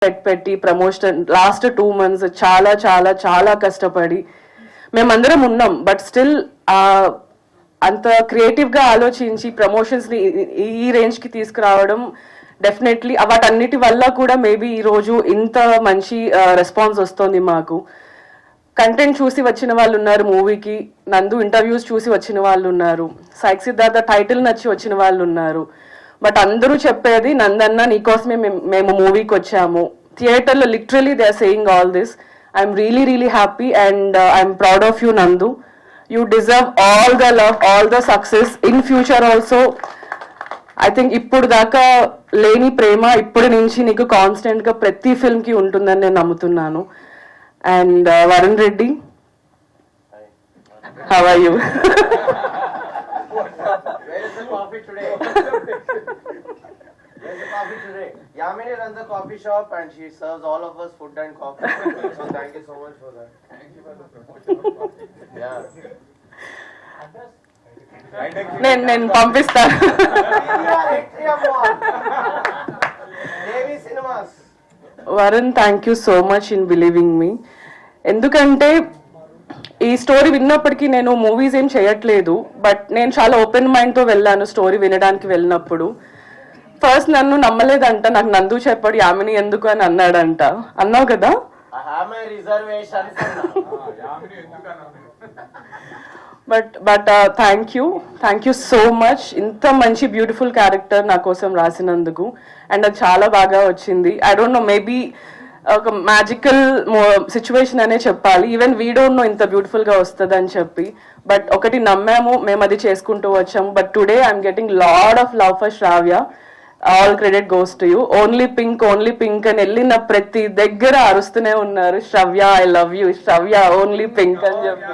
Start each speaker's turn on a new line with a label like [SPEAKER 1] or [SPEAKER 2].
[SPEAKER 1] పెట్టి promotion last 2 months చాలా చాలా చాలా కష్టపడి మేమందరం ఉన్నాం. బట్ స్టిల్ అంత క్రియేటివ్ గా ఆలోచించి ప్రమోషన్స్ ని ఈ రేంజ్ కి తీసుకురావడం డెఫినెట్లీ వాటన్నిటి వల్ల కూడా మేబీ ఈ రోజు ఇంత మంచి రెస్పాన్స్ వస్తుంది మాకు. కంటెంట్ చూసి వచ్చిన వాళ్ళు ఉన్నారు, మూవీకి నందు ఇంటర్వ్యూస్ చూసి వచ్చిన వాళ్ళు ఉన్నారు, సాయి సిద్ధార్థ టైటిల్ నచ్చి వచ్చిన వాళ్ళు ఉన్నారు. బట్ అందరూ చెప్పేది నందన్న నీకోసమే మేము మూవీకి వచ్చాము. థియేటర్లో literally they are saying all this. I'm really really happy and I'm proud of you Nandu. You deserve all the love, all the success in future also. I think ఇప్పుడు దాకా లేని ప్రేమ ఇప్పటి నుంచి నీకు కాన్స్టెంట్ గా ప్రతి ఫిల్మ్ కి ఉంటుందని నేను నమ్ముతున్నాను. And Varun Reddy, how are you?
[SPEAKER 2] Yamini runs a coffee shop and she serves all of us food and coffee. So thank you so much for that. Thank you for the promotion. Yeah.
[SPEAKER 1] నేను పంపిస్తాను. Varun, thank you so much in believing me. ఎందుకంటే ఈ story విన్నప్పటికీ నేను movies ఏం చేయట్లేదు, but నేను చాలా open mind తో వెళ్ళాను స్టోరీ వినడానికి వెళ్ళినప్పుడు. ఫస్ట్ నన్ను నమ్మలేదంట, నాకు నందు చెప్పాడు యామిని ఎందుకు అని అన్నాడంట. అన్నావు కదా? But thank you so much. ఇంత మంచి బ్యూటిఫుల్ క్యారెక్టర్ నా కోసం రాసినందుకు. అండ్ అది చాలా బాగా వచ్చింది. ఐ డోంట్ నో, మేబీ ఒక మ్యాజికల్ సిచ్యువేషన్ అనే చెప్పాలి. ఈవెన్ వీ డోంట్ నో ఇంత బ్యూటిఫుల్ గా వస్తుంది అని చెప్పి. బట్ ఒకటి నమ్మాము, మేము అది చేసుకుంటూ వచ్చాము. But today I'm getting lot of love for Shravya. All credit goes to you. Only pink అని వెళ్ళిన ప్రతి దగ్గర అరుస్తూనే ఉన్నారు, Shravya I love you, Shravya only pink అని చెప్పి.